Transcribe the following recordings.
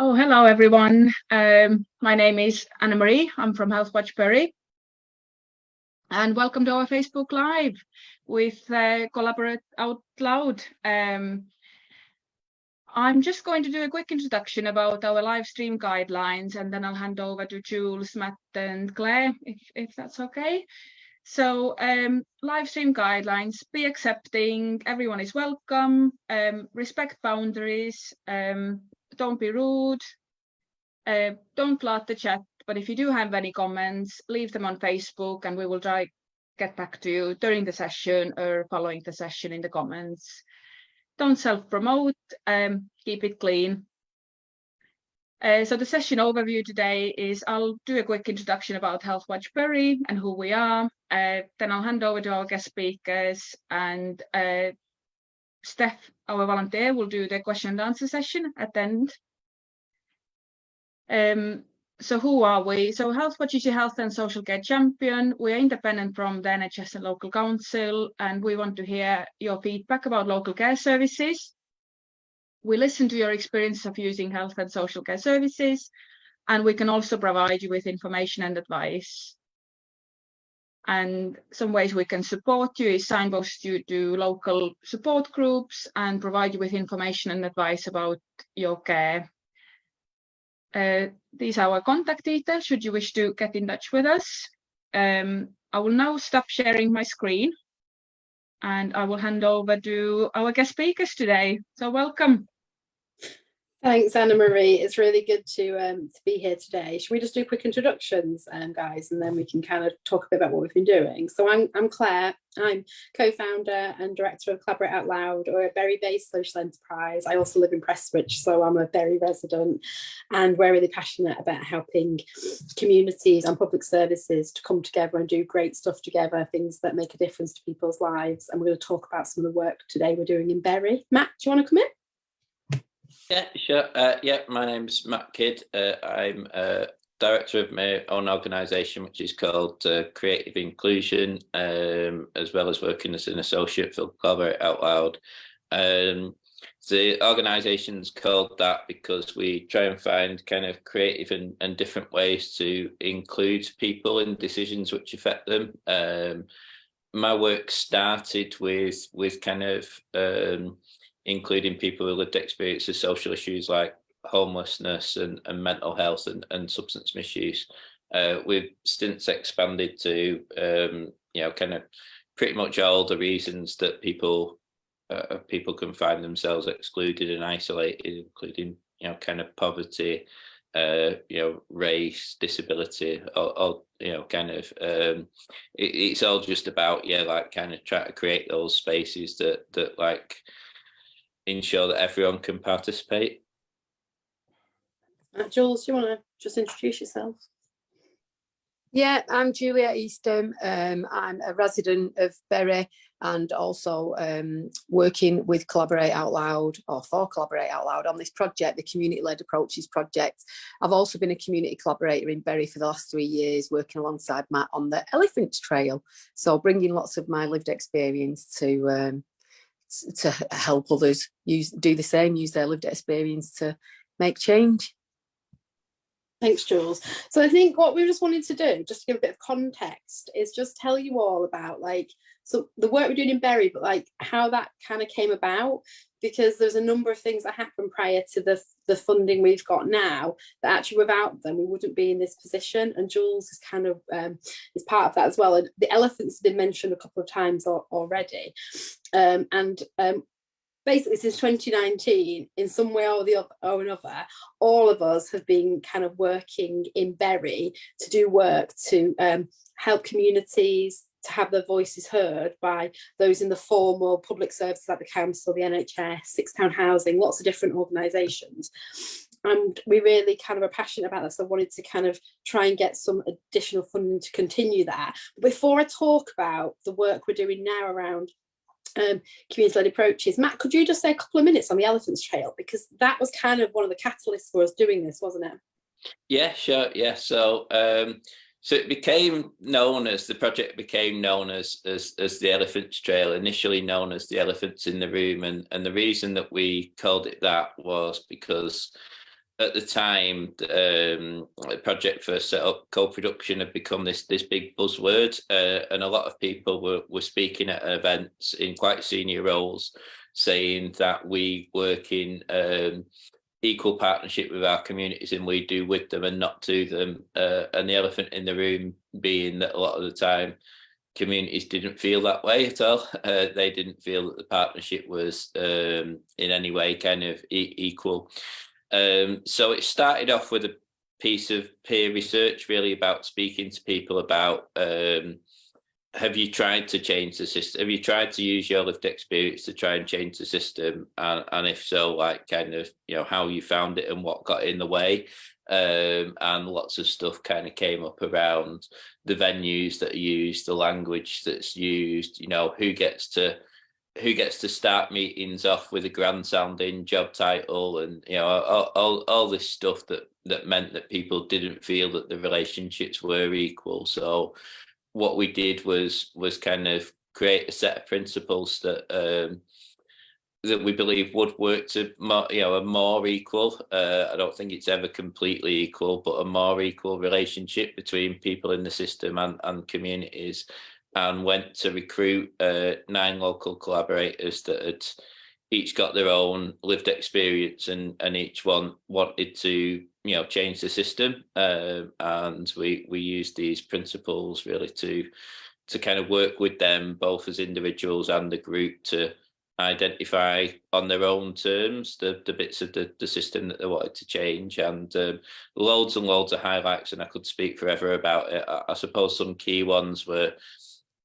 Oh, hello everyone. My name is Anna-Marie. I'm from Healthwatch Bury. And welcome to our Facebook Live with Collaborate Out Loud. I'm just going to do a quick introduction about our live stream guidelines, and then I'll hand over to Jules, Matt and Claire, if that's okay. So live stream guidelines: be accepting, everyone is welcome, respect boundaries, don't be rude, don't flood the chat, but if you do have any comments, leave them on Facebook and we will try get back to you during the session or following the session in the comments. Don't self-promote, keep it clean. So the session overview today is I'll do a quick introduction about Healthwatch Bury and who we are. Then I'll hand over to our guest speakers, and Steph, our volunteer, will do the question and answer session at the end. So who are we? So Healthwatch is a health and social care champion. We are independent from the NHS and local council, and we want to hear your feedback about local care services. We listen to your experience of using health and social care services, and we can also provide you with information and advice. And some ways we can support you is signpost you to local support groups and provide you with information and advice about your care. These are our contact details should you wish to get in touch with us. I will now stop sharing my screen and I will hand over to our guest speakers today. So welcome. Thanks, Anna-Marie. It's really good to be here today. Should we just do quick introductions, guys, and then we can kind of talk a bit about what we've been doing. So I'm Claire. I'm co-founder and director of Collaborate Out Loud, or a Bury-based social enterprise. I also live in Prestwich, so I'm a Bury resident, and we're really passionate about helping communities and public services to come together and do great stuff together, things that make a difference to people's lives. And we're going to talk about some of the work today we're doing in Bury. Matt, do you want to come in? Yeah, sure. My name's Matt Kidd. I'm director of my own organisation, which is called Creative Inclusion, as well as working as an associate for Collaborate Out Loud. The organisation's called that because we try and find kind of creative and different ways to include people in decisions which affect them. My work started with kind of including people with lived experience of social issues like homelessness and mental health and substance misuse. We've since expanded to, kind of pretty much all the reasons that people can find themselves excluded and isolated, including, kind of poverty, race, disability, or kind of, it's all just about, like kind of try to create those spaces that like, ensure that everyone can participate. Jules, do you want to just introduce yourself? Yeah, I'm Julia Eastham. I'm a resident of Bury and also working with Collaborate Out Loud, or for Collaborate Out Loud, on this project, the Community-Led Approaches project. I've also been a community collaborator in Bury for the last 3 years, working alongside Matt on the Elephants Trail. So bringing lots of my lived experience to help others do the same, use their lived experience to make change. Thanks, Jules. So I think what we just wanted to do, just to give a bit of context, is just tell you all about so the work we're doing in Bury, but how that kind of came about, because there's a number of things that happened prior to the funding we've got now that actually without them we wouldn't be in this position, and Jules is kind of is part of that as well. And the elephants have been mentioned a couple of times already, basically since 2019, in some way or another, all of us have been kind of working in Bury to do work to help communities to have their voices heard by those in the formal public services like the council, the NHS, £6 housing, lots of different organisations. And we really kind of are passionate about this. So I wanted to kind of try and get some additional funding to continue that. But before I talk about the work we're doing now around community-led approaches, Matt, could you just say a couple of minutes on the Elephants Trail, because that was kind of one of the catalysts for us doing this, wasn't it? Yeah, sure. Yeah, so it became known as, the project became known as the Elephants Trail, initially known as the Elephants in the Room, and the reason that we called it that was because at the time, the project first set up, co-production had become this big buzzword, and a lot of people were speaking at events in quite senior roles, saying that we work in equal partnership with our communities, and we do with them and not to them. And the elephant in the room being that a lot of the time, communities didn't feel that way at all. They didn't feel that the partnership was in any way kind of equal. So it started off with a piece of peer research, really, about speaking to people about, have you tried to change the system? Have you tried to use your lived experience to try and change the system? And if so, like, kind of, how you found it and what got in the way. And lots of stuff kind of came up around the venues that are used, the language that's used, who gets to start meetings off with a grand sounding job title, and all this stuff that meant that people didn't feel that the relationships were equal. So what we did was kind of create a set of principles that we believe would work to a more equal, I don't think it's ever completely equal, but a more equal relationship between people in the system and communities, and went to recruit 9 local collaborators that had each got their own lived experience, and each one wanted to change the system, and we used these principles really to kind of work with them, both as individuals and the group, to identify on their own terms the bits of the system that they wanted to change. And loads and loads of highlights, and I could speak forever about it. I suppose some key ones were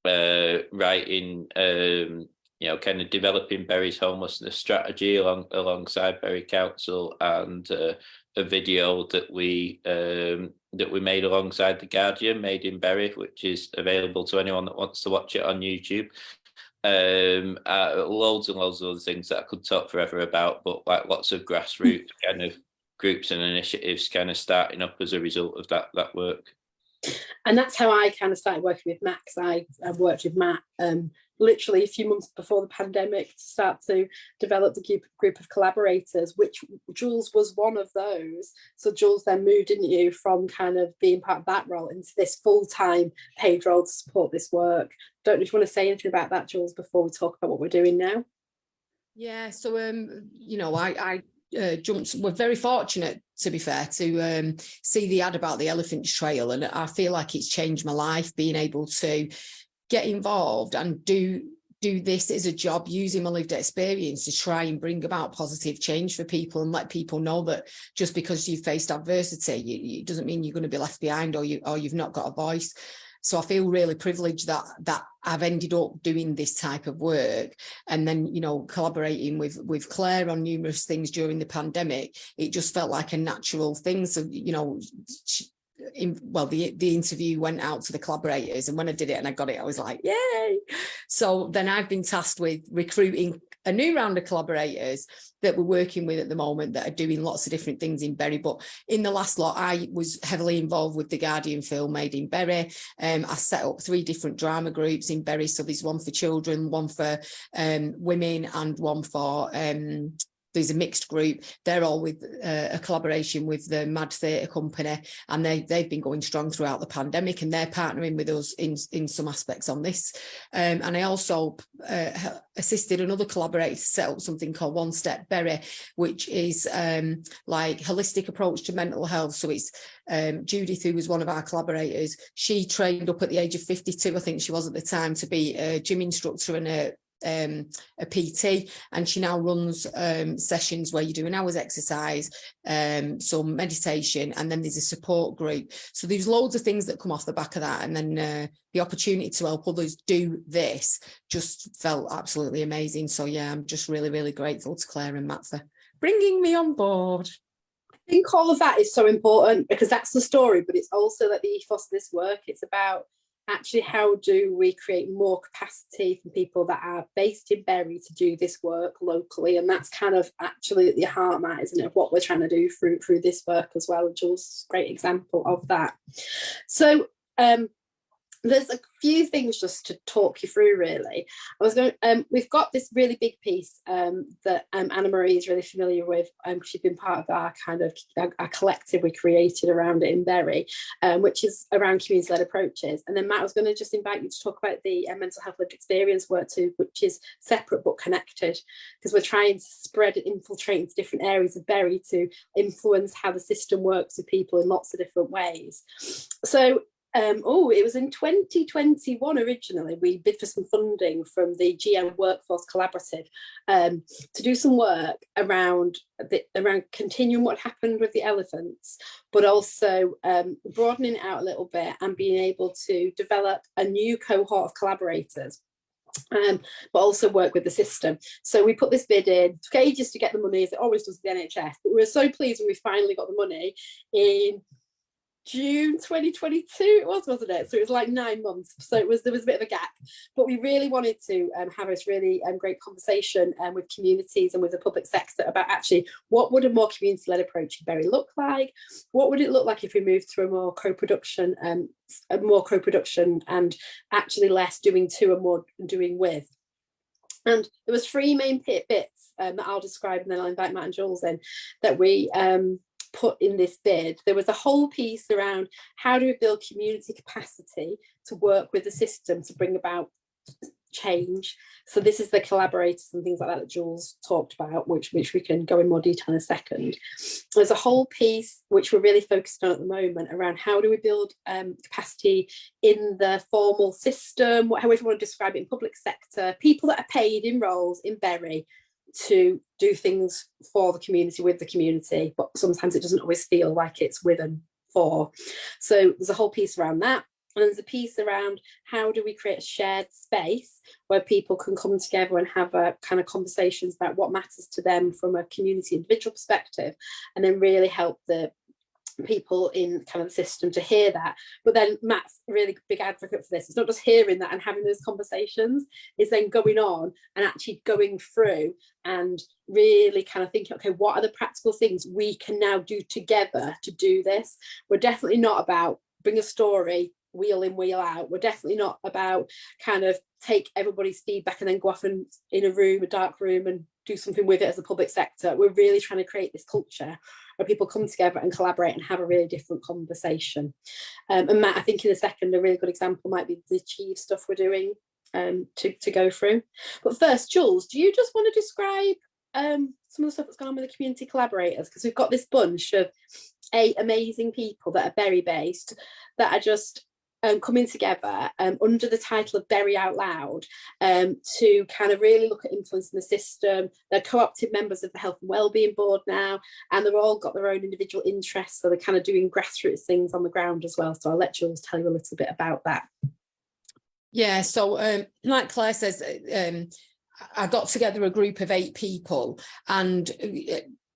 writing, kind of developing Bury's homelessness strategy alongside Bury Council, and a video that we made alongside The Guardian, made in Bury, which is available to anyone that wants to watch it on YouTube. Loads and loads of other things that I could talk forever about, but like lots of grassroots kind of groups and initiatives kind of starting up as a result of that work. And that's how I kind of started working with Matt, because I worked with Matt literally a few months before the pandemic to start to develop the group of collaborators, which Jules was one of those. So Jules then moved, didn't you, from kind of being part of that role into this full-time paid role to support this work. Don't know if you want to say anything about that, Jules, before we talk about what we're doing now. Yeah, so I jumped. We're very fortunate, to be fair, to see the ad about the Elephants Trail, and I feel like it's changed my life, being able to get involved and do this as a job, using my lived experience to try and bring about positive change for people, and let people know that just because you've faced adversity, it doesn't mean you're going to be left behind, or you've not got a voice. So I feel really privileged that I've ended up doing this type of work, and then, collaborating with Claire on numerous things during the pandemic. It just felt like a natural thing. So, the interview went out to the collaborators, and when I did it and I got it, I was like, yay. So then I've been tasked with recruiting a new round of collaborators that we're working with at the moment, that are doing lots of different things in Bury. But in the last lot, I was heavily involved with the Guardian film Made in Bury. I set up 3 different drama groups in Bury. So there's one for children, one for women, and one for there's a mixed group. They're all with a collaboration with the Mad Theatre Company, and they've been going strong throughout the pandemic, and they're partnering with us in some aspects on this. And I also assisted another collaborator to set up something called One Step Bury, which is like holistic approach to mental health. So it's Judith, who was one of our collaborators. She trained up at the age of 52, I think she was at the time, to be a gym instructor and a PT, and she now runs sessions where you do an hour's exercise, some meditation, and then there's a support group. So there's loads of things that come off the back of that, and then the opportunity to help others do this just felt absolutely amazing. So yeah, I'm just really, really grateful to Claire and Matt for bringing me on board. I think all of that is so important, because that's the story, but it's also that the ethos of this work, it's about actually how do we create more capacity for people that are based in Bury to do this work locally. And that's kind of actually at the heart, Matt, isn't it, of what we're trying to do through this work as well. Jules, great example of that. So there's a few things just to talk you through, really. We've got this really big piece that Anna Marie is really familiar with. She's been part of our kind of our collective we created around it in Bury, which is around community-led approaches. And then Matt, I was going to just invite you to talk about the mental health lived experience work too, which is separate but connected, because we're trying to spread and infiltrate into different areas of Bury to influence how the system works with people in lots of different ways. So it was in 2021 originally, we bid for some funding from the GM Workforce Collaborative to do some work around continuing what happened with the elephants, but also broadening it out a little bit and being able to develop a new cohort of collaborators. But also work with the system. So we put this bid in. It took ages to get the money, as it always does with the NHS, but we were so pleased when we finally got the money in June 2022 it was, wasn't it? So it was like 9 months. So there was a bit of a gap, but we really wanted to have this really great conversation with communities and with the public sector about actually what would a more community-led approach in Bury look like? What would it look like if we moved to a more co-production and actually less doing to and more doing with? And there was 3 main bits that I'll describe, and then I'll invite Matt and Jules in, that we put in this bid. There was a whole piece around how do we build community capacity to work with the system to bring about change. So this is the collaborators and things like that Jules talked about, which we can go in more detail in a second. There's a whole piece which we're really focused on at the moment around how do we build capacity in the formal system, however you want to describe it, in public sector, people that are paid in roles in Bury to do things for the community, with the community, but sometimes it doesn't always feel like it's with and for. So there's a whole piece around that. And there's a piece around how do we create a shared space where people can come together and have a kind of conversations about what matters to them from a community individual perspective, and then really help the people in kind of the system to hear that. But then Matt's a really big advocate for this. It's not just hearing that and having those conversations, it's then going on and actually going through and really kind of thinking, okay, what are the practical things we can now do together to do this? We're definitely not about bring a story, wheel in, wheel out. We're definitely not about kind of take everybody's feedback and then go off and in a dark room and do something with it as a public sector. We're really trying to create this culture where people come together and collaborate and have a really different conversation. And Matt, I think in a second, a really good example might be the Achieve stuff we're doing to go through. But first, Jules, do you just want to describe some of the stuff that's gone on with the community collaborators? Because we've got this bunch of 8 amazing people that are Bury based that are just coming together under the title of Bury Out Loud to kind of really look at influencing the system. They're co-opted members of the Health and Wellbeing Board now, and they've all got their own individual interests, so they're kind of doing grassroots things on the ground as well. So I'll let Jules tell you a little bit about that. Yeah, so like Claire says, I got together a group of 8 people, and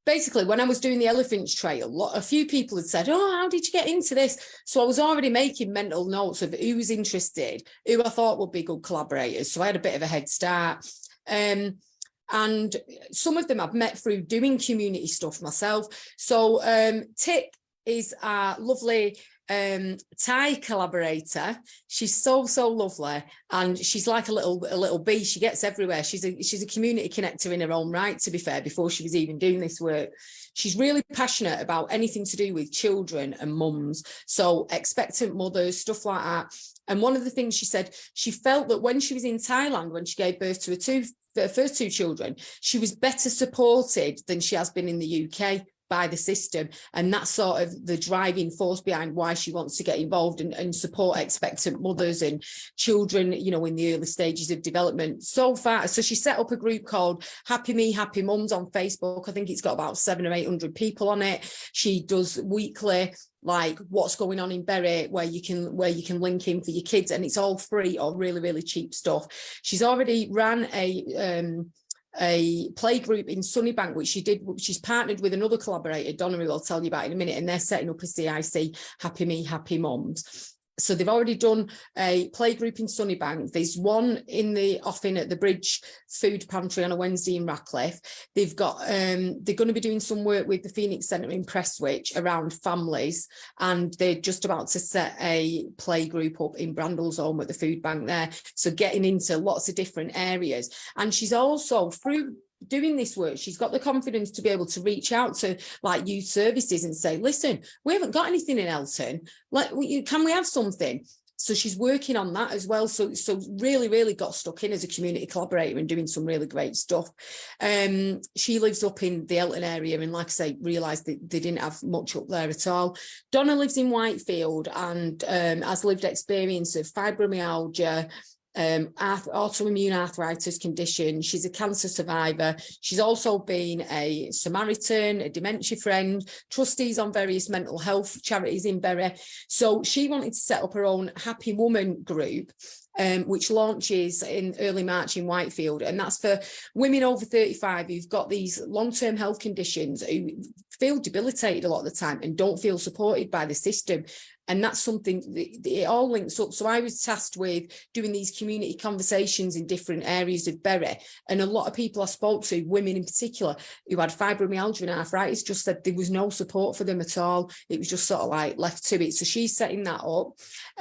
basically, when I was doing the Elephants Trail, a few people had said, oh, how did you get into this? So I was already making mental notes of who was interested, who I thought would be good collaborators. So I had a bit of a head start. And some of them I've met through doing community stuff myself. So Tick is a lovely Thai collaborator. She's so lovely, and she's like a little bee. She gets everywhere. She's a community connector in her own right, to be fair, before she was even doing this work. She's really passionate about anything to do with children and mums, so expectant mothers, stuff like that. And one of the things she said, she felt that when she was in Thailand, when she gave birth to her first 2 children, she was better supported than she has been in the UK by the system, and that's sort of the driving force behind why she wants to get involved and support expectant mothers and children, you know, in the early stages of development. So she set up a group called Happy Me, Happy Mums on Facebook. I think it's got about 700 or 800 people on it. She does weekly, like, what's going on in Bury, where you can link in for your kids, and it's all free or really cheap stuff. She's already ran a play group in Sunnybank, which she's partnered with another collaborator, Donna, who I'll tell you about in a minute, and they're setting up a CIC, Happy Me, Happy Mums. So they've already done a play group in Sunnybank. There's one in the offing at the Bridge Food Pantry on a Wednesday in Ratcliffe. They've got they're going to be doing some work with the Phoenix Centre in Prestwich around families, and they're just about to set a play group up in Brandl's home at the food bank there. So getting into lots of different areas. And she's also, through doing this work, she's got the confidence to be able to reach out to like youth services and say, listen, we haven't got anything in Elton, like, can we have something? So she's working on that as well. So really got stuck in as a community collaborator and doing some really great stuff. She lives up in the Elton area, and like I say, realised that they didn't have much up there at all. Donna lives in Whitefield and has lived experience of fibromyalgia, autoimmune arthritis condition. She's a cancer survivor. She's also been a Samaritan, a dementia friend, trustees on various mental health charities in Bury. So she wanted to set up her own Happy Woman group, which launches in early March in Whitefield. And that's for women over 35 who've got these long-term health conditions, who feel debilitated a lot of the time and don't feel supported by the system. And that's something that it all links up. So I was tasked with doing these community conversations in different areas of Bury. And a lot of people I spoke to, women in particular, who had fibromyalgia and arthritis, just said there was no support for them at all. It was just sort of like left to it. So she's setting that up.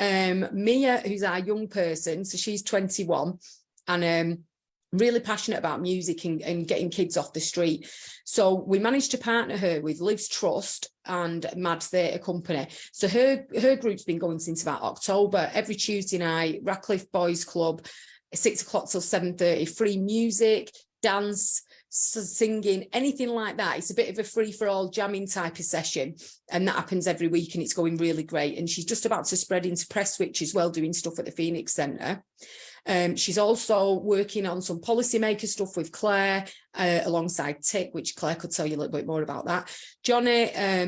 Mia, who's our young person, so she's 21 and really passionate about music and getting kids off the street. So we managed to partner her with Liv's Trust and Mad Theatre Company. So her group's been going since about October. Every Tuesday night, Ratcliffe Boys Club, 6 o'clock till 7:30, free music, dance, singing, anything like that. It's a bit of a free-for-all jamming type of session, and that happens every week, and it's going really great. And she's just about to spread into Prestwich as well, doing stuff at the Phoenix Centre. She's also working on some policymaker stuff with Claire alongside Tick, which Claire could tell you a little bit more about that. Johnny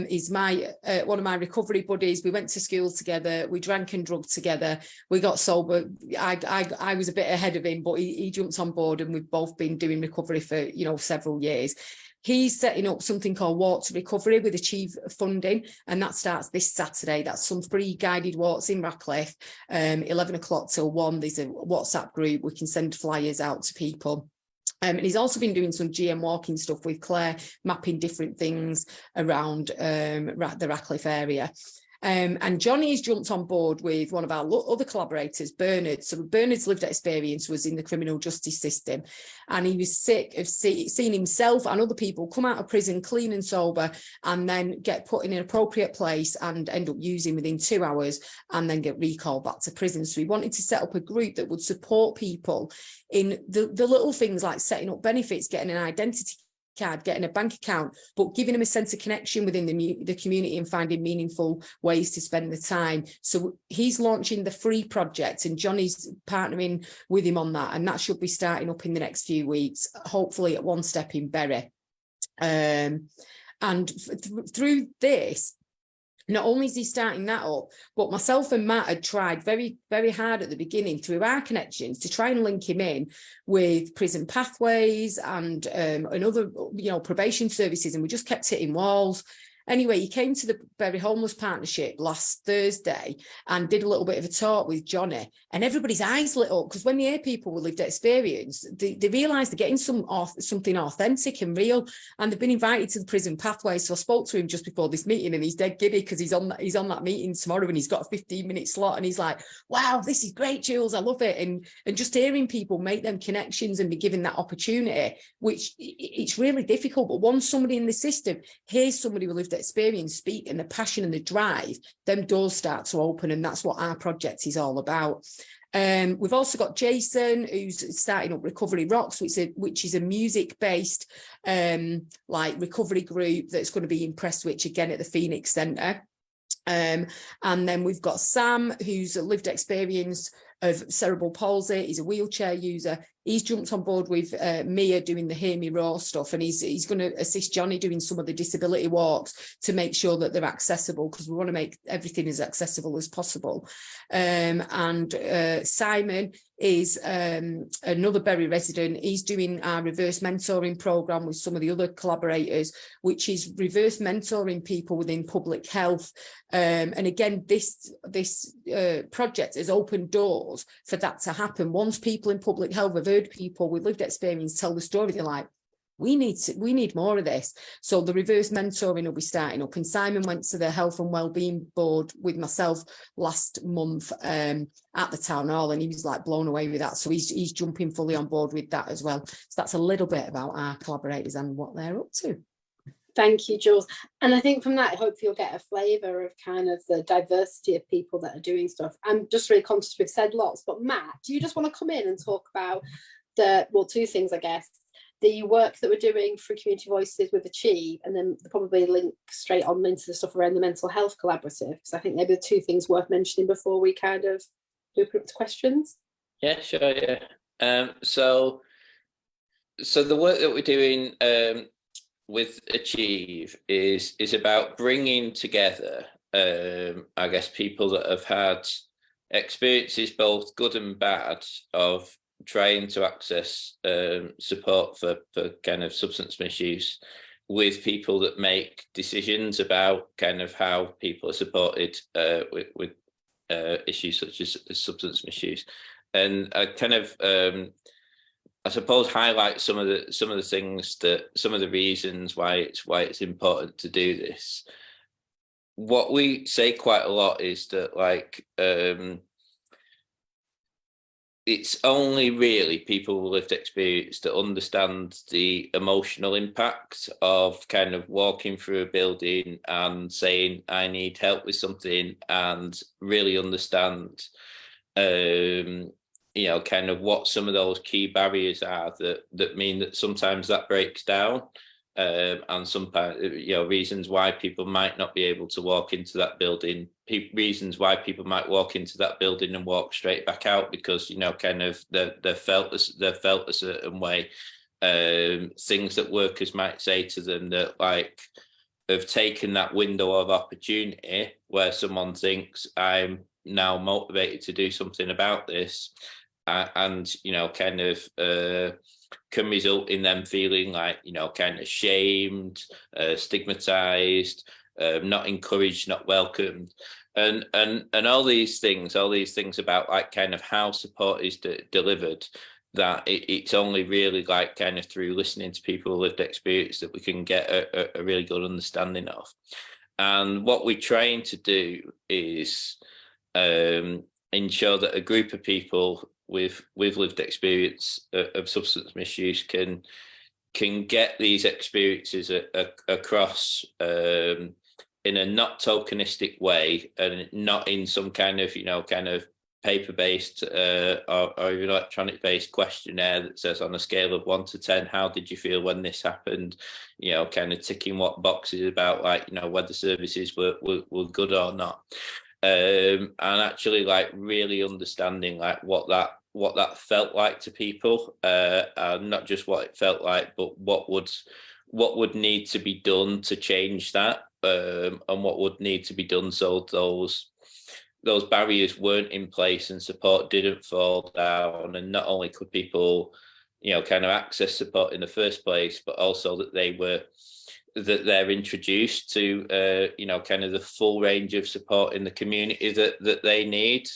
is my one of my recovery buddies. We went to school together. We drank and drugged together. We got sober. I was a bit ahead of him, but he jumped on board, and we've both been doing recovery for several years. He's setting up something called Walk to Recovery with Achieve funding, and that starts this Saturday. That's some free guided walks in Ratcliffe, 11 o'clock till 1. There's a WhatsApp group. We can send flyers out to people. And he's also been doing some GM walking stuff with Claire, mapping different things around the Ratcliffe area. And Johnny has jumped on board with one of our other collaborators, Bernard. So Bernard's lived experience was in the criminal justice system, and he was sick of seeing himself and other people come out of prison clean and sober, and then get put in an appropriate place and end up using within 2 hours, and then get recalled back to prison. So he wanted to set up a group that would support people in the little things like setting up benefits, getting an identity card, getting a bank account, but giving them a sense of connection within the community and finding meaningful ways to spend the time. So he's launching the free project, and Johnny's partnering with him on that, and that should be starting up in the next few weeks, hopefully at One Step in Bury. And through this, not only is he starting that up, but myself and Matt had tried very, very hard at the beginning through our connections to try and link him in with prison pathways and other, probation services, and we just kept hitting walls. Anyway, he came to the Bury Homeless Partnership last Thursday and did a little bit of a talk with Johnny, and everybody's eyes lit up, because when they hear people with lived experience, they realise they're getting something authentic and real, and they've been invited to the prison pathway. So I spoke to him just before this meeting, and he's dead giddy because he's on that meeting tomorrow, and he's got a 15-minute slot, and he's like, wow, this is great, Jules, I love it. And just hearing people make them connections and be given that opportunity, which it's really difficult, but once somebody in the system hears somebody with lived experience speak, and the passion and the drive, them doors start to open, and that's what our project is all about. We've also got Jason, who's starting up Recovery Rocks, which is a music-based recovery group that's going to be in Prestwich again at the Phoenix Centre. And then we've got Sam, who's a lived experience of cerebral palsy. He's a wheelchair user. he's jumped on board with Mia doing the Hear Me Roar stuff, and he's going to assist Johnny doing some of the disability walks to make sure that they're accessible, because we want to make everything as accessible as possible. And Simon is another Bury resident. He's doing our reverse mentoring program with some of the other collaborators, which is reverse mentoring people within public health. And again, this project has opened doors for that to happen. Once people in public health have heard people with lived experience tell the story, they're like, we need more of this. So the reverse mentoring will be starting up. And Simon went to the Health and Wellbeing Board with myself last month at the town hall, and he was like blown away with that. So he's jumping fully on board with that as well. So that's a little bit about our collaborators and what they're up to. Thank you, Jules. And I think from that, hopefully you'll get a flavour of kind of the diversity of people that are doing stuff. I'm just really conscious we've said lots, but Matt, do you just want to come in and talk about two things, I guess, the work that we're doing through Community Voices with Achieve, and then probably link straight on into the stuff around the Mental Health Collaborative, because I think maybe the two things worth mentioning before we kind of open up to questions. Yeah, sure, yeah. So the work that we're doing with Achieve is about bringing together, I guess, people that have had experiences, both good and bad, of trying to access support for kind of substance misuse, with people that make decisions about kind of how people are supported with issues such as substance misuse. And I kind of I suppose highlight some of the things that, some of the reasons why it's important to do this. What we say quite a lot is that, like, it's only really people with lived experience that understand the emotional impact of kind of walking through a building and saying, I need help with something, and really understand kind of what some of those key barriers are that mean that sometimes that breaks down, and sometimes, reasons why people might not be able to walk into that building, reasons why people might walk into that building and walk straight back out because, kind of they're felt a certain way, things that workers might say to them that, like, have taken that window of opportunity where someone thinks, I'm now motivated to do something about this, and kind of can result in them feeling like, kind of shamed, stigmatized, not encouraged, not welcomed, and all these things about, like, kind of how support is delivered, that it's only really, like, kind of through listening to people with lived experience that we can get a really good understanding of. And what we're trying to do is ensure that a group of people with lived experience of substance misuse can get these experiences across in a not tokenistic way, and not in some kind of kind of paper-based or electronic-based questionnaire that says, on a scale of 1 to 10, how did you feel when this happened? Kind of ticking what boxes about, like, whether services were good or not. And actually, like, really understanding, like, what that felt like to people, and not just what it felt like, but what would need to be done to change that, and what would need to be done so those barriers weren't in place and support didn't fall down. And not only could people, kind of access support in the first place, but also that they're introduced to, kind of the full range of support in the community that they need.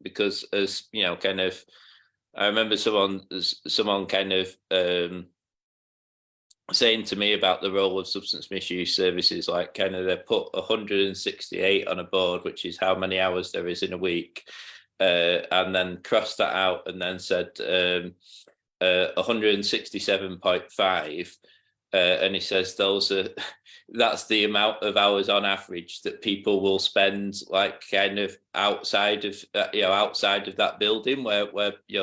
Because, as kind of, I remember someone kind of saying to me about the role of substance misuse services, like, kind of, they put 168 on a board, which is how many hours there is in a week, and then crossed that out and then said 167.5. And he says that's the amount of hours on average that people will spend, like, kind of outside of that building where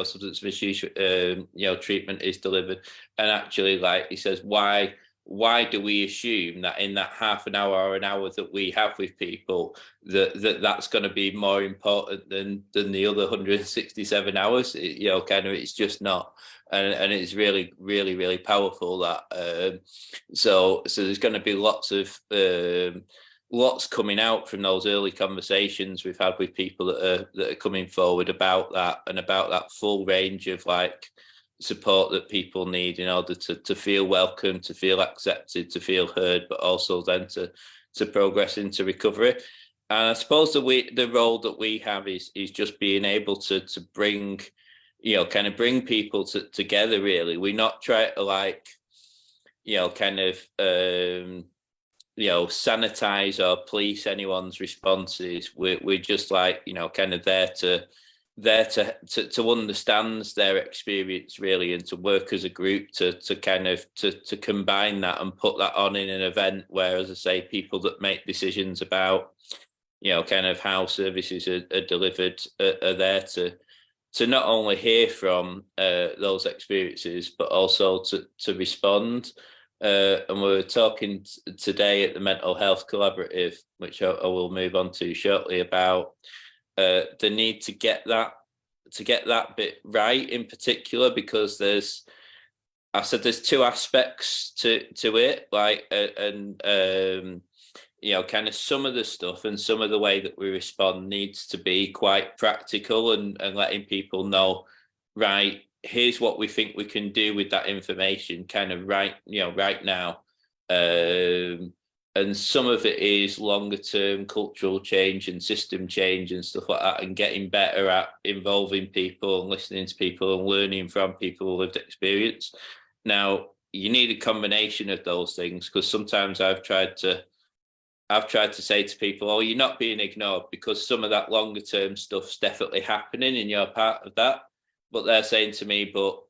substance misuse treatment is delivered. And actually, like, he says, why why do we assume that in that half an hour or an hour that we have with people that's going to be more important than the other 167 hours? It's just not, and it's really, really, really powerful that. So there's going to be lots coming out from those early conversations we've had with people that are coming forward about that, and about that full range of support that people need in order to feel welcome, to feel accepted, to feel heard, but also then to progress into recovery. And I suppose the role that we have is just being able to bring, bring people together. Really, we're not trying to sanitize or police anyone's responses. We're just there to understand their experience, really, and to work as a group to combine that and put that on in an event where, as I say, people that make decisions about how services are delivered are there to not only hear from those experiences but also to respond. And we were talking today at the Mental Health Collaborative, which I will move on to shortly, about the need to get that bit right in particular, because there's two aspects to it, some of the stuff and some of the way that we respond needs to be quite practical and letting people know, right, here's what we think we can do with that information right now. And some of it is longer term cultural change and system change and stuff like that, and getting better at involving people and listening to people and learning from people with lived experience. Now, you need a combination of those things, because sometimes I've tried to say to people, oh, you're not being ignored, because some of that longer term stuff's definitely happening and you're part of that. But they're saying to me, but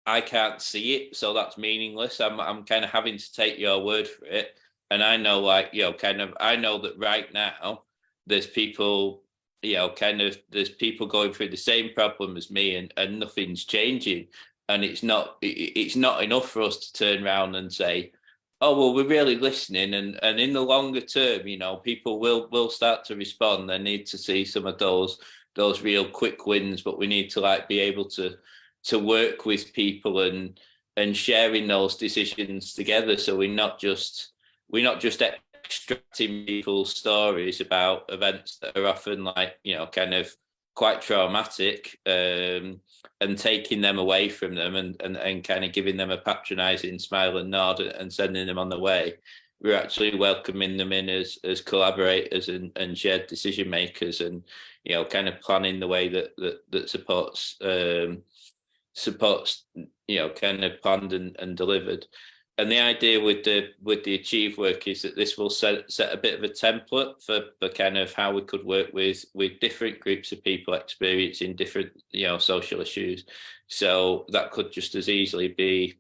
I can't see it, so that's meaningless. I'm kind of having to take your word for it. And I know, I know that right now there's people, there's people going through the same problem as me, and nothing's changing. And it's not enough for us to turn around and say, oh, well, we're really listening. And in the longer term, people will start to respond. They need to see some of those real quick wins, but we need to be able to work with people and sharing those decisions together. So we're not just extracting people's stories about events that are often quite traumatic, and taking them away from them and kind of giving them a patronizing smile and nod and sending them on the way. We're actually welcoming them in as collaborators and shared decision makers, and planning the way that supports planned and delivered. And the idea with the Achieve work is that this will set a bit of a template for how we could work with different groups of people experiencing different social issues. So that could just as easily be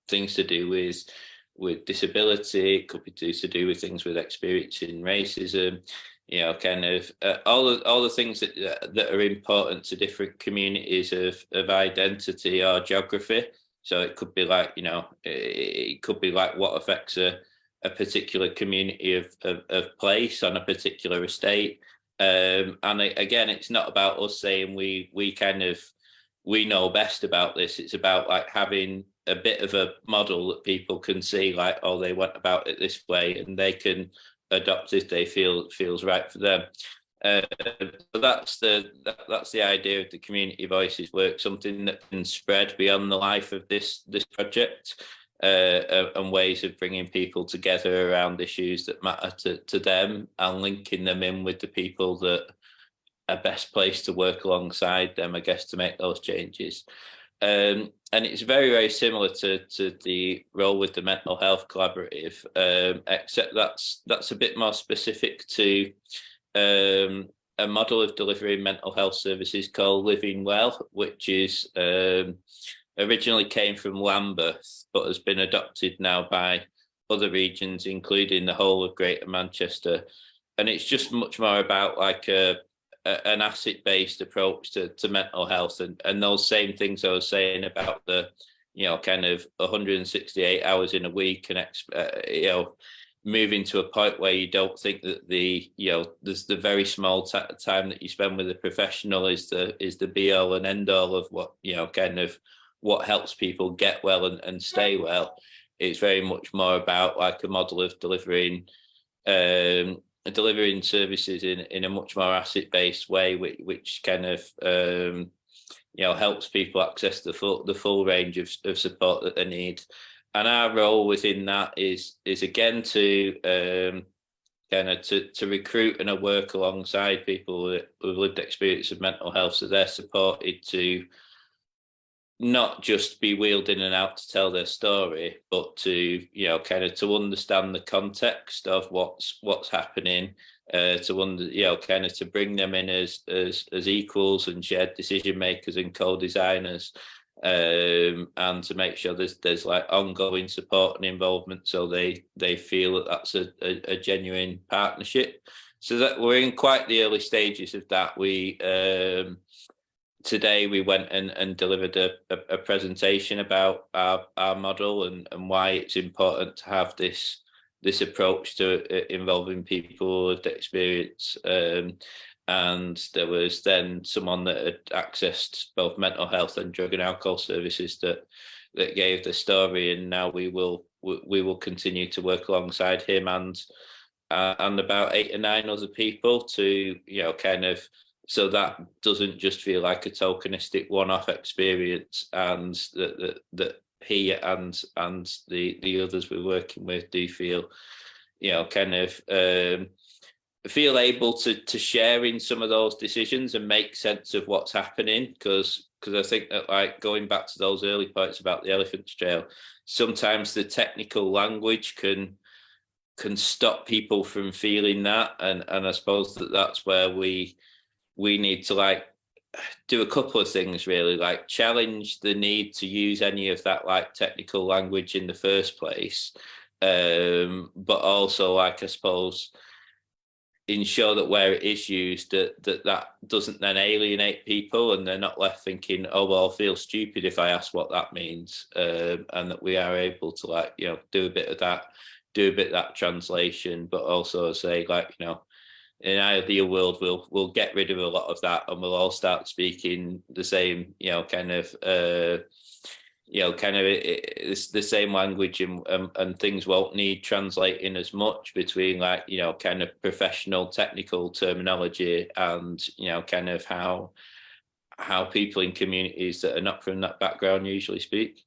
things to do with disability. It could be to do with things with experiencing racism. All the things that are important to different communities of identity or geography. So it could be it could be what affects a particular community of place on a particular estate. And again, it's not about us saying we know best about this. It's about having a bit of a model that people can see, oh, they went about it this way, and they can adopt if they feels right for them. So that's the idea of the Community Voices work, something that can spread beyond the life of this project, and ways of bringing people together around issues that matter to them, and linking them in with the people that are best placed to work alongside them, I guess, to make those changes. And it's very, very similar to the role with the Mental Health Collaborative, except that's a bit more specific to a model of delivering mental health services called Living Well, which is originally came from Lambeth, but has been adopted now by other regions, including the whole of Greater Manchester. And it's just much more about an asset-based approach to mental health, and those same things I was saying about the kind of 168 hours in a week and moving to a point where you don't think that there's the very small time that you spend with a professional is the be all and end all of what, kind of what helps people get well and stay well. It's very much more about like a model of delivering services in a much more asset-based way, which kind of helps people access the full range of support that they need. And our role within that is again to to recruit and work alongside people with lived experience of mental health, so they're supported to not just be wheeled in and out to tell their story, but to to understand the context of what's happening, to bring them in as equals and shared decision makers and co-designers, and to make sure there's like ongoing support and involvement, so they feel that that's a genuine partnership. So that we're in quite the early stages of that. We today we went and delivered a presentation about our model and why it's important to have this approach to involving people with experience. And there was then someone that had accessed both mental health and drug and alcohol services that gave the story, and now we will continue to work alongside him and about 8 or 9 other people to so that doesn't just feel like a tokenistic one-off experience, and that he and the others we're working with do feel feel able to share in some of those decisions and make sense of what's happening, because I think that, like, going back to those early points about the elephant's trail, sometimes the technical language can stop people from feeling that, and I suppose that's where we need to like do a couple of things, really, like challenge the need to use any of that like technical language in the first place, but also, like, I suppose, ensure that where it is used that doesn't then alienate people and they're not left thinking, oh well, I'll feel stupid if I ask what that means, and that we are able to like do a bit of that translation, but also say, like, in an ideal world we'll get rid of a lot of that and we'll all start speaking the same it's the same language, and things won't need translating as much between, like, kind of professional technical terminology and kind of how people in communities that are not from that background usually speak.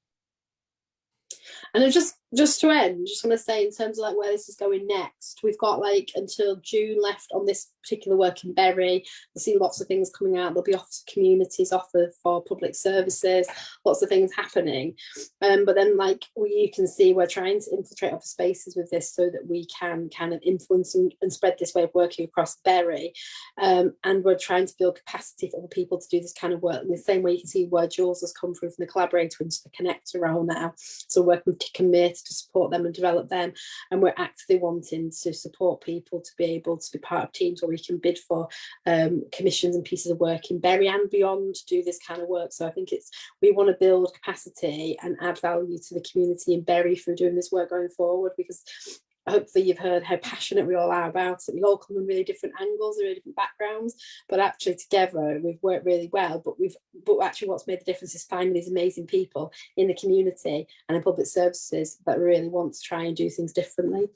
And just to end, just want to say, in terms of like where this is going next, we've got like until June left on this particular work in Bury. We'll see lots of things coming out. There'll be offers, communities offered for public services, lots of things happening. But then, like, you can see, we're trying to infiltrate other spaces with this so that we can kind of influence and spread this way of working across Bury. And we're trying to build capacity for other people to do this kind of work. In the same way, you can see where Jules has come through from the collaborator into the connector role now. So working with Commit to support them and develop them, and we're actively wanting to support people to be able to be part of teams where we can bid for commissions and pieces of work in Bury and beyond to do this kind of work. So I think we want to build capacity and add value to the community in Bury through doing this work going forward, because hopefully you've heard how passionate we all are about it. We all come in really different angles, really different backgrounds, but actually together we've worked really well. But actually what's made the difference is finding these amazing people in the community and in public services that really want to try and do things differently.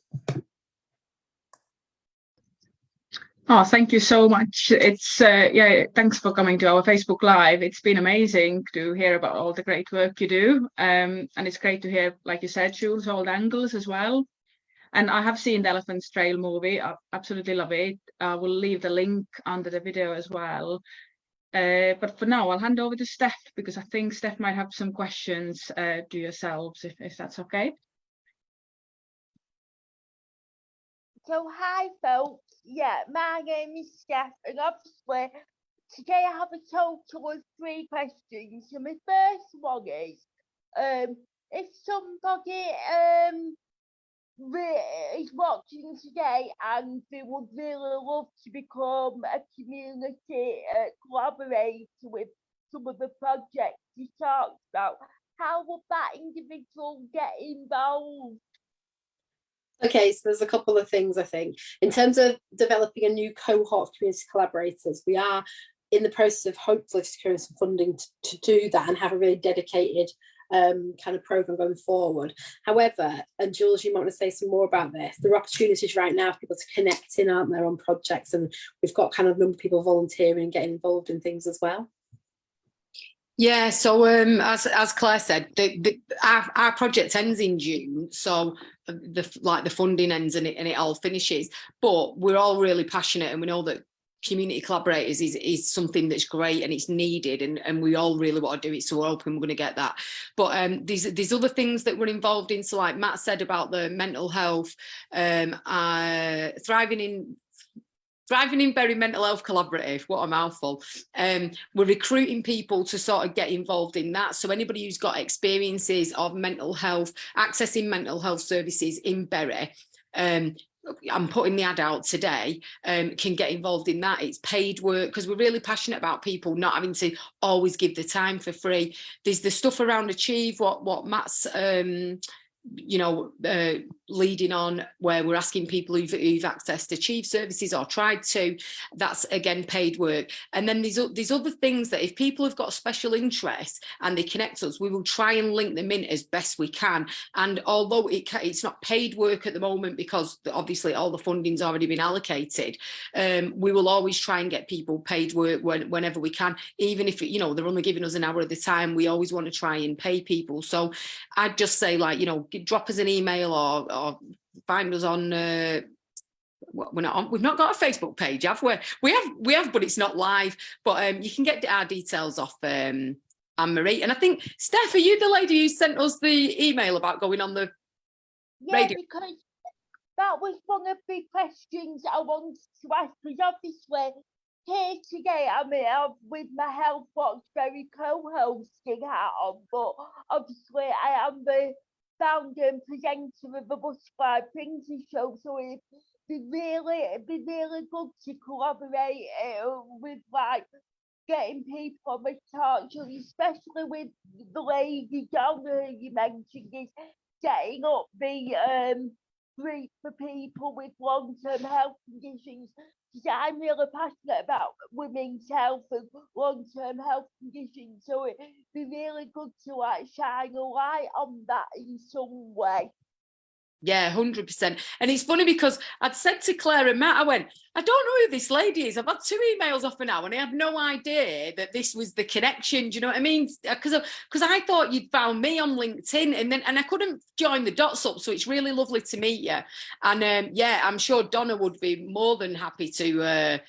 Oh, thank you so much. It's thanks for coming to our Facebook Live. It's been amazing to hear about all the great work you do, and it's great to hear, like you said, Jules, all angles as well. And I have seen the Elephant's Trail movie. I absolutely love it. I will leave the link under the video as well. But for now, I'll hand over to Steph, because I think Steph might have some questions to yourselves, if that's okay. So hi folks, my name is Steph, and obviously today I have a total of 3 questions. So my first one is, if somebody is watching today and they would really love to become a community collaborator with some of the projects you talked about, how would that individual get involved? Okay, so there's a couple of things, I think. In terms of developing a new cohort of community collaborators, we are in the process of hopefully securing some funding to do that and have a really dedicated kind of program going forward. However, and Jules, you might want to say some more about this, there are opportunities right now for people to connect in, aren't there, on projects, and we've got kind of a number of people volunteering and getting involved in things as well. Yeah, so as Claire said, our project ends in June, so the funding ends and it all finishes. But we're all really passionate, and we know that community collaborators is something that's great and it's needed, and we all really want to do it. So we're hoping we're going to get that. But there's other things that we're involved in. So like Matt said about the mental health, Thriving in Bury Mental Health Collaborative, what a mouthful. We're recruiting people to sort of get involved in that. So anybody who's got experiences of mental health, accessing mental health services in Bury, I'm putting the ad out today, can get involved in that. It's paid work because we're really passionate about people not having to always give the time for free. There's the stuff around Achieve, what Matt's leading on, where we're asking people who've accessed Achieve services or tried to. That's again paid work. And then there's other things that if people have got special interests and they connect us, we will try and link them in as best we can. And although it's not paid work at the moment because obviously all the funding's already been allocated, we will always try and get people paid work whenever we can, even if they're only giving us an hour at the time. We always want to try and pay people. So I'd just say, drop us an email or find us on we've not got a Facebook page, have we? We have, but it's not live. But you can get our details off Anne-Marie. And I think, Steph, are you the lady who sent us the email about going on the radio? Because that was one of the questions I wanted to ask, because obviously here today I'm here with my Healthwatch Bury co-hosting hat on, but obviously I am the founder and presenter of the Butterfly Printer Show, so it'd be really good to collaborate with getting people on the talk show, especially with the lady Donna who you mentioned is setting up the group for people with long-term health conditions. Because I'm really passionate about women's health and long-term health conditions, so it'd be really good to shine a light on that in some way. Yeah, 100%. And it's funny because I'd said to Claire and Matt, I went, I don't know who this lady is. I've had 2 emails off her now and I had no idea that this was the connection. Do you know what I mean? Because I thought you'd found me on LinkedIn and I couldn't join the dots up. So it's really lovely to meet you. And yeah, I'm sure Donna would be more than happy to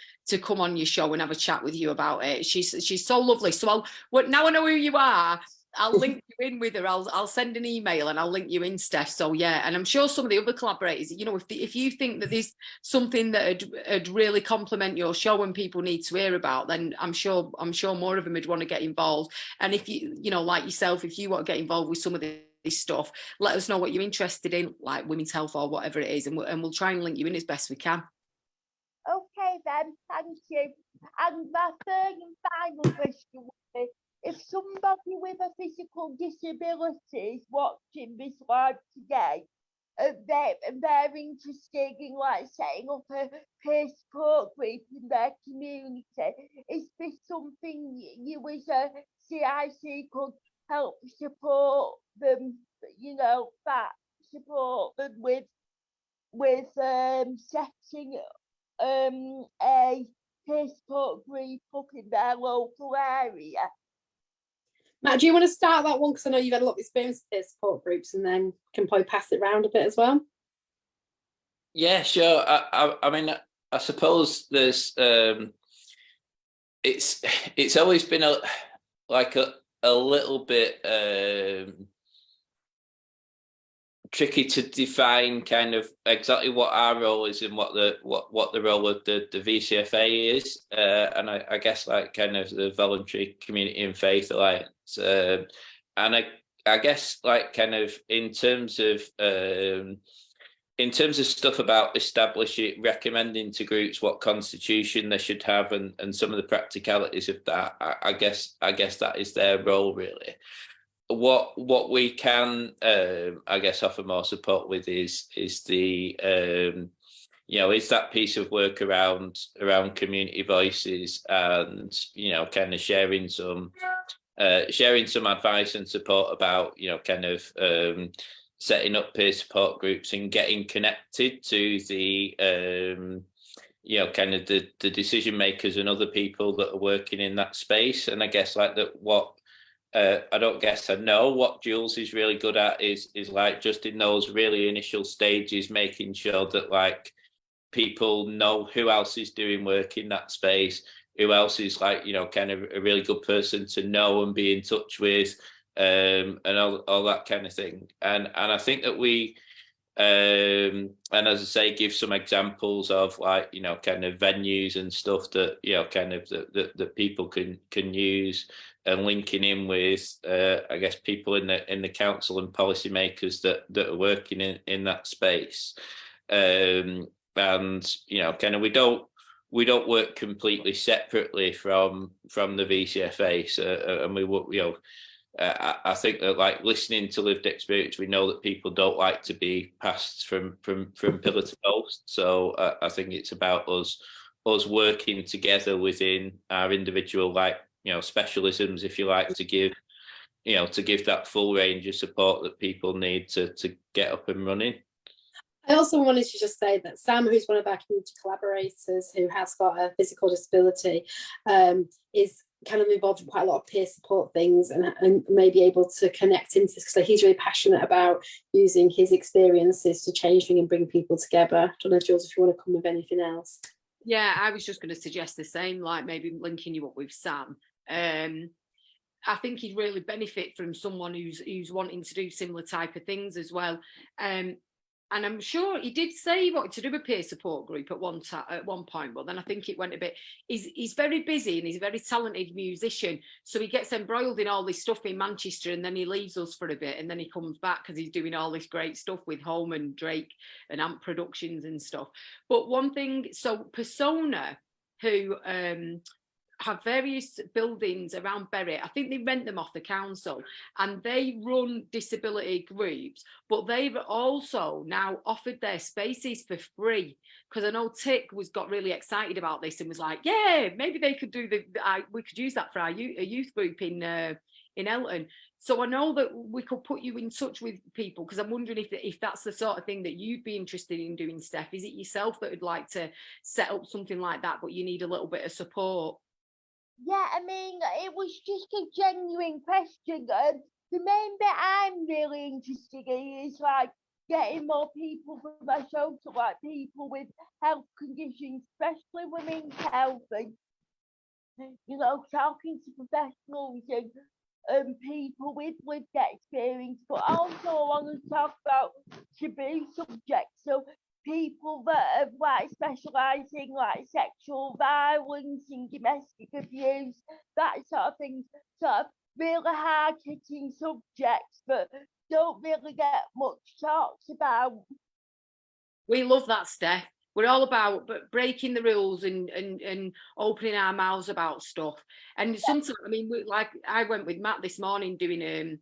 come on your show and have a chat with you about it. She's so lovely. So now I know who you are, I'll link you in with her. I'll send an email and I'll link you in, Steph. So yeah, and I'm sure some of the other collaborators, if you think that there's something that would really complement your show and people need to hear about, then I'm sure more of them would want to get involved. And if you like yourself, if you want to get involved with some of this stuff, let us know what you're interested in, like women's health or whatever it is, and we'll try and link you in as best we can. Okay then, thank you. And my third and final question would be, if somebody with a physical disability is watching this live today, they're interested in setting up a peer support group in their community, is this something you as a CIC could help support them, support them with setting a peer support group up in their local area? Matt, do you want to start that one? Because I know you've had a lot of experience with peer support groups, and then can probably pass it around a bit as well. Yeah, sure. I mean, I suppose there's it's always been a little bit tricky to define kind of exactly what our role is and what the role of the VCFA is, and I guess kind of the Voluntary Community and Faith Alliance, and I guess kind of in terms of stuff about establishing, recommending to groups what constitution they should have and some of the practicalities of that, I guess that is their role really. what we can, I guess, offer more support with is the is that piece of work around community voices, and kind of sharing some advice and support about kind of setting up peer support groups and getting connected to the kind of the decision makers and other people that are working in that space. And I guess like that, what I know what Jules is really good at is like just in those really initial stages, making sure that like people know who else is doing work in that space, who else is like kind of a really good person to know and be in touch with, and all that kind of thing. And I think that we and as I say, give some examples of like kind of venues and stuff that kind of that people can use, and linking in with I guess people in the council and policymakers that are working in that space. And kind of we don't work completely separately from the VCFA, so, and we I think that like listening to lived experience, we know that people don't like to be passed from pillar to post. So I think it's about us working together within our individual specialisms, if you like, to give that full range of support that people need to get up and running. I also wanted to just say that Sam, who's one of our community collaborators who has got a physical disability, is kind of involved in quite a lot of peer support things, and may be able to connect into this, because he's really passionate about using his experiences to change things and bring people together. I don't know, Jules, if you want to come with anything else. Yeah, I was just going to suggest the same, like maybe linking you up with Sam. I think he'd really benefit from someone who's wanting to do similar type of things as well. And I'm sure he did say he wanted to do a peer support group at one point, but then I think it went a bit. He's very busy and he's a very talented musician, so he gets embroiled in all this stuff in Manchester, and then he leaves us for a bit, and then he comes back because he's doing all this great stuff with Home and Drake and Amp Productions and stuff. But one thing, so Persona, who have various buildings around Bury. I think they rent them off the council, and they run disability groups, but they've also now offered their spaces for free, because I know Tick got really excited about this and was like, yeah, maybe they could do we could use that for a youth group in Elton. So I know that we could put you in touch with people, because I'm wondering if that's the sort of thing that you'd be interested in doing, Steph. Is it yourself that would like to set up something like that, but you need a little bit of support? Yeah, I mean, it was just a genuine question. The main bit I'm really interested in is like getting more people from my show to like people with health conditions, especially women's health, and talking to professionals and people with lived experience, but also I want to talk about taboo subjects. So people that have like specialising like sexual violence and domestic abuse, that sort of thing, sort of really hard hitting subjects that don't really get much talked about. We love that, Steph. We're all about breaking the rules and opening our mouths about stuff. And sometimes, I mean, I went with Matt this morning doing it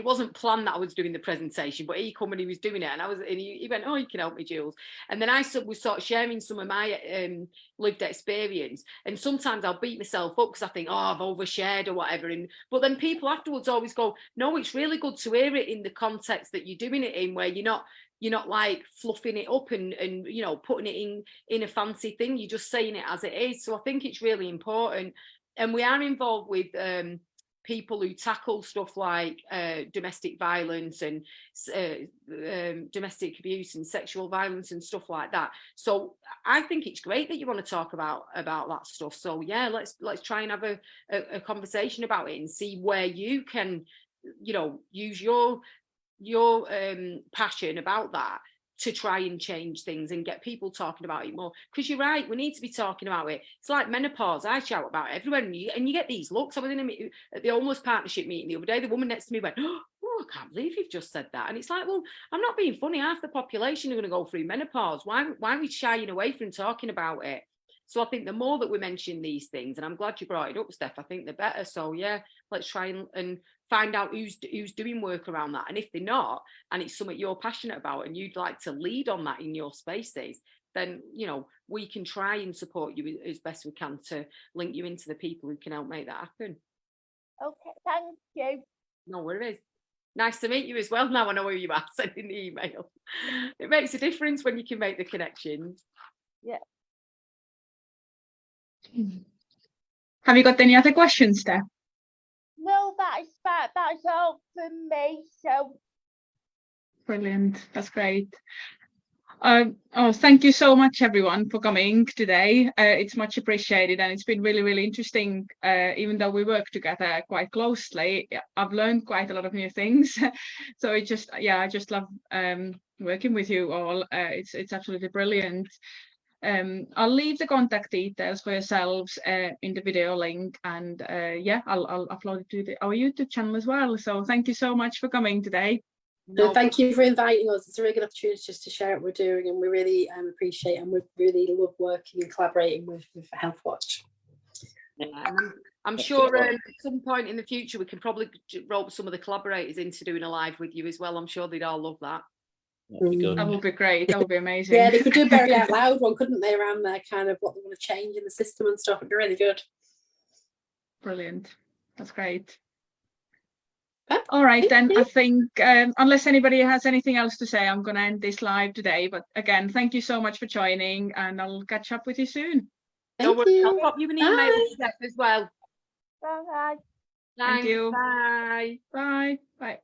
wasn't planned that I was doing the presentation, but he come and he was doing it, and he went, oh, you can help me, Jules. And then I was sort of sharing some of my lived experience, and sometimes I'll beat myself up because I think, oh, I've overshared or whatever, but then people afterwards always go, no, it's really good to hear it in the context that you're doing it in, where you're not like fluffing it up and putting it in a fancy thing. You're just saying it as it is. So I think it's really important, and we are involved with people who tackle stuff like domestic violence and domestic abuse and sexual violence and stuff like that. So I think it's great that you want to talk about that stuff. So yeah, let's try and have a conversation about it and see where you can use your passion about that to try and change things and get people talking about it more. Because you're right, we need to be talking about it. It's like menopause. I shout about it everywhere, and you get these looks. I was at the homeless partnership meeting the other day. The woman next to me went, oh, I can't believe you've just said that. And it's like, well, I'm not being funny. Half the population are going to go through menopause. Why are we shying away from talking about it? So I think the more that we mention these things, and I'm glad you brought it up, Steph, I think the better. So yeah, let's try and find out who's doing work around that. And if they're not, and it's something you're passionate about and you'd like to lead on that in your spaces, then, you know, we can try and support you as best we can to link you into the people who can help make that happen. Okay, thank you. No worries. Nice to meet you as well. Now I know who you are, sending the email. It makes a difference when you can make the connections. Yeah. Have you got any other questions, Steph? No, that's all from me. So Brilliant. That's great. Thank you so much, everyone, for coming today. It's much appreciated, and it's been really, really interesting. Even though we work together quite closely, I've learned quite a lot of new things. So I just love working with you all. It's absolutely brilliant. I'll leave the contact details for yourselves in the video link, and I'll upload it to our YouTube channel as well. So thank you so much for coming today. No, thank you for inviting us. It's a really good opportunity just to share what we're doing, and we really appreciate and we really love working and collaborating with Healthwatch. Yeah, and I'm sure at some point in the future we can probably rope some of the collaborators into doing a live with you as well. I'm sure they'd all love that. That would be great. That would be amazing. Yeah, they could do a Bury Out Loud one, couldn't they, around their kind of what they want to change in the system and stuff. It'd be really good. Brilliant. That's great. Okay. All right, then I think unless anybody has anything else to say, I'm going to end this live today. But again, thank you so much for joining, and I'll catch up with you soon. Thank you. I'll pop you an email, Steph, as well. bye. Thank you. Bye. Bye. Bye.